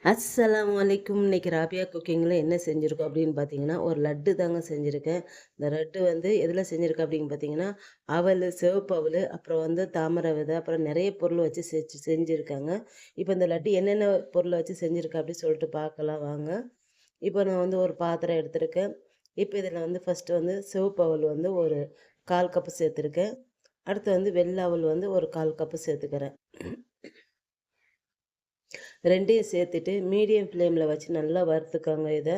அஸ்ஸலாமு அலைக்கும். இன்னைக்கு ராபியா குக்கிங்கில என்ன செஞ்சுருக்கோம் அப்படின்னு பார்த்தீங்கன்னா, ஒரு லட்டு தாங்க செஞ்சுருக்கேன். இந்த லட்டு வந்து எதில செஞ்சுருக்கேன் அப்படின்னு பார்த்தீங்கன்னா, அவலு, சிவப்பு அவலு, அப்புறம் வந்து தாமரை விதை, அப்புறம் நெறைய பொருள் வச்சு செஞ்சுருக்காங்க. இப்போ இந்த லட்டு என்னென்ன பொருள வச்சு செஞ்சுருக்கேன் அப்படின்னு சொல்லிட்டு பார்க்கலாம் வாங்க. இப்போ நான் வந்து ஒரு பாத்திரம் எடுத்திருக்கேன். இப்போ இதில வந்து ஃபர்ஸ்ட்டு வந்து சிவப்பு அவல் வந்து ஒரு 1/4 கப்பு சேர்த்துருக்கேன். அடுத்து வந்து வெள்ள அவல் வந்து ஒரு 1/4 கப்பு சேர்த்துக்கிறேன். 2யும் சேர்த்துட்டு மீடியம் ஃப்ளேமில் வச்சு நல்லா வறுத்துக்கோங்க இதை.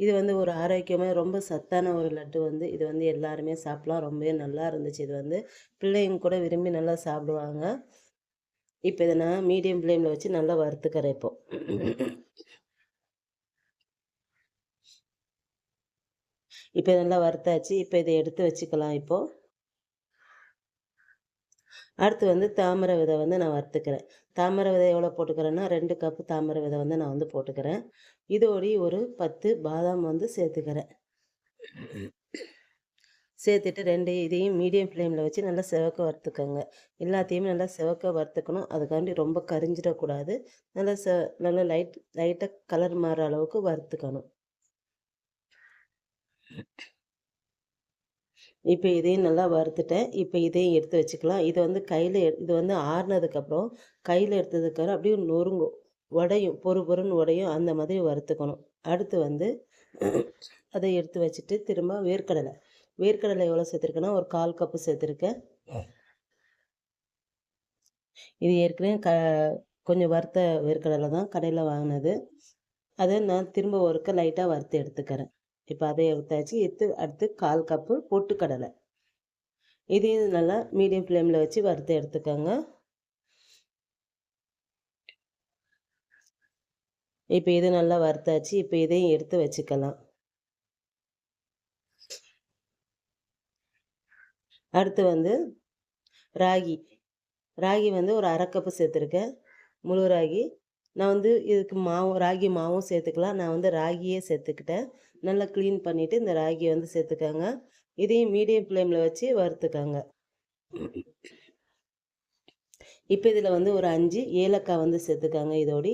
இது வந்து ஒரு ஆரோக்கியமாக ரொம்ப சத்தான ஒரு லட்டு வந்து இது வந்து எல்லாருமே சாப்பிடலாம். ரொம்பவே நல்லா இருந்துச்சு. இது வந்து பிள்ளைங்க கூட விரும்பி நல்லா சாப்பிடுவாங்க. இப்போ இதை நான் மீடியம் ஃப்ளேமில் வச்சு நல்லா வறுத்துக்கிறேன் இப்போ. இப்போ நல்லா வறுத்தாச்சு. இப்போ இதை எடுத்து வச்சுக்கலாம் இப்போ. அடுத்து வந்து தாமரை விதை வந்து நான் வறுத்துக்கிறேன். தாமரை விதை எவ்வளோ போட்டுக்கிறேன்னா 2 கப்பு தாமரை விதை வந்து நான் வந்து போட்டுக்கிறேன். இதோடி ஒரு 10 பாதாம் வந்து சேர்த்துக்கிறேன். சேர்த்துட்டு 2 இதையும் மீடியம் ஃப்ளேமில் வச்சு நல்லா செவக்க வறுத்துக்கோங்க. எல்லாத்தையுமே நல்லா செவக்க வறுத்துக்கணும். அதுக்காண்டி ரொம்ப கரிஞ்சிடக்கூடாது. நல்லா நல்லா லைட்டாக கலர் மாறுற அளவுக்கு வறுத்துக்கணும். இப்போ இதையும் நல்லா வறுத்துட்டேன். இப்போ இதையும் எடுத்து வச்சுக்கலாம். இது வந்து இது வந்து ஆறுனதுக்கப்புறம் கையில் எடுத்ததுக்கப்புறம் அப்படியே நொறுங்கும். உடையும், பொறு பொறுன்னு உடையும். அந்த மாதிரி வறுத்துக்கணும். அடுத்து வந்து அதை எடுத்து வச்சுட்டு திரும்ப வேர்க்கடலை. வேர்க்கடலை எவ்வளோ சேர்த்துருக்கேன்னா ஒரு 1/4 கப்பு சேர்த்துருக்கேன். இது ஏற்கனவே கொஞ்சம் வறுத்த வேர்க்கடலை தான் கடையில் வாங்கினது. அதை நான் திரும்ப ஒருக்க லைட்டாக வறுத்து எடுத்துக்கிறேன். இப்போ அதை எடுத்தாச்சு. அடுத்து 1/4 கப்பு பொட்டுக்கடலை. இதையும் நல்லா மீடியம் ஃப்ளேமில் வச்சு வறுத்து எடுத்துக்கோங்க. இப்போ இது நல்லா வறுத்தாச்சு. இப்போ இதையும் எடுத்து வச்சுக்கலாம். அடுத்து வந்து ராகி. ராகி வந்து ஒரு 1/2 கப்பு சேர்த்துருக்கேன். முழு ராகி. நான் வந்து இதுக்கு ராகி மாவும் சேர்த்துக்கலாம். நான் வந்து ராகியே சேர்த்துக்கிட்டேன். நல்லா க்ளீன் பண்ணிவிட்டு இந்த ராகியை வந்து சேர்த்துக்கோங்க. இதையும் மீடியம் ஃப்ளேமில் வச்சு வறுத்துக்கோங்க. இப்போ இதில் வந்து ஒரு 5 ஏலக்காய் வந்து சேர்த்துக்கோங்க இதோடி.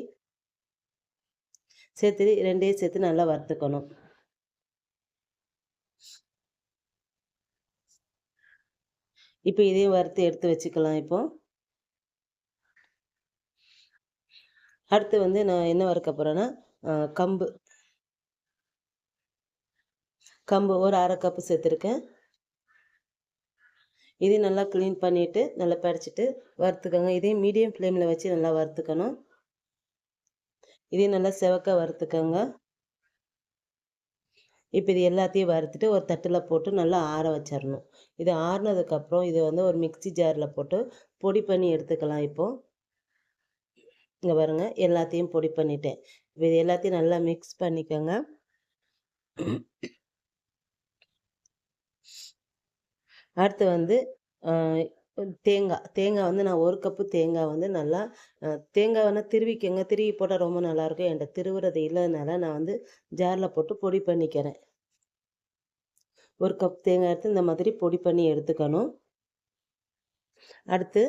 சேர்த்து 2யும் சேர்த்து நல்லா வறுத்துக்கணும். இப்போ இதையும் வறுத்து எடுத்து வச்சுக்கலாம் இப்போ. அடுத்து வந்து நான் என்ன வறுக்க போகிறேன்னா கம்பு. கம்பு ஒரு 1/2 கப்பு சேர்த்துருக்கேன். இதையும் நல்லா க்ளீன் பண்ணிவிட்டு நல்லா பறிச்சுட்டு வறுத்துக்கோங்க. இதையும் மீடியம் ஃப்ளேமில் வச்சு நல்லா வறுத்துக்கணும். இதையும் நல்லா செவக்க வறுத்துக்கோங்க. இப்போ இது எல்லாத்தையும் வறுத்துட்டு ஒரு தட்டில் போட்டு நல்லா ஆற வச்சிடணும். இது ஆறுனதுக்கப்புறம் இதை வந்து ஒரு மிக்ஸி ஜாரில் போட்டு பொடி பண்ணி எடுத்துக்கலாம் இப்போ. இங்கே பாருங்கள் எல்லாத்தையும் பொடி பண்ணிட்டேன். இப்போ இது எல்லாத்தையும் நல்லா மிக்ஸ் பண்ணிக்கோங்க. அடுத்து வந்து தேங்காய் வந்து நான் 1 கப்பு தேங்காய் வந்து நல்லா தேங்காய் வேணால் திருவிக்கோங்க. திருவி போட்டால் ரொம்ப நல்லாயிருக்கும். என்கிட்ட திருவுறது இல்லாதனால நான் வந்து ஜாரில் போட்டு பொடி பண்ணிக்கிறேன். 1 கப் தேங்காய் எடுத்து இந்த மாதிரி பொடி பண்ணி எடுத்துக்கணும். அடுத்து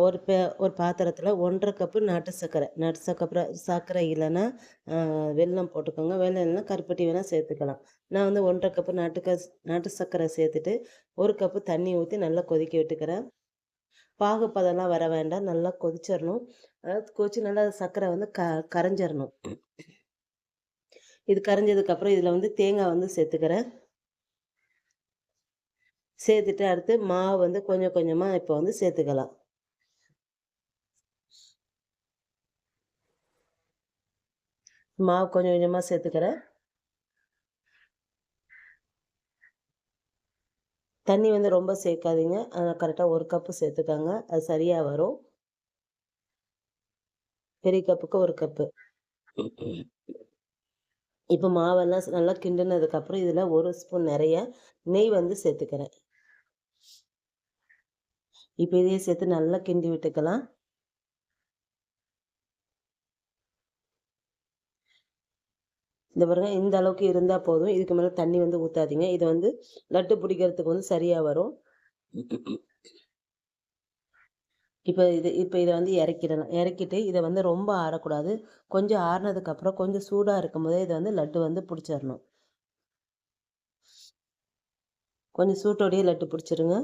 ஒரு பாத்திரத்தில் 1/2 கப்பு சர்க்கரை இல்லைன்னா வெல்லம் போட்டுக்கோங்க. வெல்லம் இல்லைன்னா கருப்பட்டி வேணால் சேர்த்துக்கலாம். நான் வந்து 1/2 கப்பு நாட்டு சர்க்கரை சேர்த்துட்டு 1 கப்பு தண்ணி ஊற்றி நல்லா கொதிக்க விட்டுக்கிறேன். பாகுப்பதெல்லாம் வர வேண்டாம். நல்லா கொதிச்சிடணும். அதாவது கொதிச்சு நல்லா சர்க்கரை வந்து கரைஞ்சிரணும். இது கரைஞ்சதுக்கப்புறம் இதில் வந்து தேங்காய் வந்து சேர்த்துக்கிறேன். சேர்த்துட்டு அடுத்து மாவு வந்து கொஞ்சம் கொஞ்சமாக இப்போ வந்து சேர்த்துக்கலாம். மாவு கொஞ்சம் கொஞ்சமாக சேர்த்துக்கிறேன். தண்ணி வந்து ரொம்ப சேர்க்காதீங்க. கரெக்டாக 1 கப்பு சேர்த்துக்கோங்க. அது சரியாக வரும். பெரிய கப்புக்கு 1 கப்பு. இப்போ மாவெல்லாம் நல்லா கிண்டுனதுக்கப்புறம் இதில் 1 ஸ்பூன் நிறைய நெய் வந்து சேர்த்துக்கிறேன். இப்போ இதையும் சேர்த்து நல்லா கிண்டி விட்டுக்கலாம். இந்த பாருங்க இந்த அளவுக்கு இருந்தால் போதும். இதுக்கு மேலே தண்ணி வந்து ஊற்றாதீங்க. இது வந்து லட்டு பிடிக்கிறதுக்கு வந்து சரியாக வரும். இப்போ இத வந்து இறக்கிடலாம். இறக்கிட்டு இத வந்து ரொம்ப ஆறக்கூடாது. கொஞ்சம் ஆறுனதுக்கப்புறம் கொஞ்சம் சூடா இருக்கும்போதே இத வந்து லட்டு வந்து புடிச்சிரணும். கொஞ்சம் சூட்டோடயே லட்டு புடிச்சிருங்க.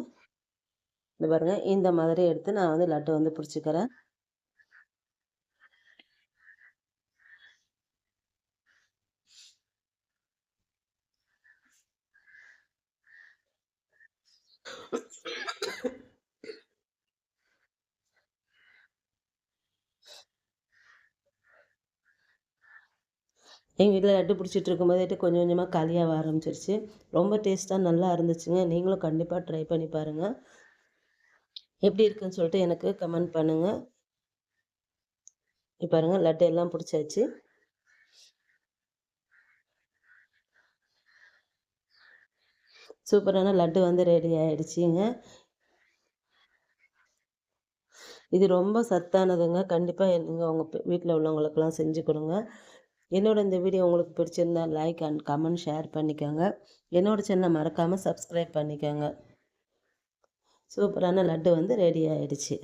இந்த பாருங்க, இந்த மாதிரி எடுத்து நான் வந்து லட்டு வந்து புடிச்சுக்கிறேன். எங்க வீட்ல லட்டு புடிச்சிட்டு இருக்கும்போதேட்டு கொஞ்சம் கொஞ்சமா காலியாக ஆரம்பிச்சிருச்சு. ரொம்ப டேஸ்ட்டா நல்லா இருந்துச்சுங்க. நீங்களும் கண்டிப்பா ட்ரை பண்ணி பாருங்க. எப்படி இருக்குன்னு சொல்லிட்டு எனக்கு கமெண்ட் பண்ணுங்க. இப்ப பாருங்க லட்டு எல்லாம் புடிச்சாச்சு. சூப்பரான லட்டு வந்து ரெடி ஆயிடுச்சுங்க. இது ரொம்ப சத்தானதுங்க. கண்டிப்பா நீங்க உங்க வீட்ல உள்ளவங்களுக்கெல்லாம் செஞ்சு குடுங்க. என்னோட இந்த வீடியோ உங்களுக்கு பிடிச்சிருந்தா லைக் அண்ட் கமெண்ட் ஷேர் பண்ணிக்கோங்க. என்னோட சேனலை மறக்காம சப்ஸ்கிரைப் பண்ணிக்கோங்க. சூப்பரான லட்டு வந்து ரெடி ஆயிடுச்சு.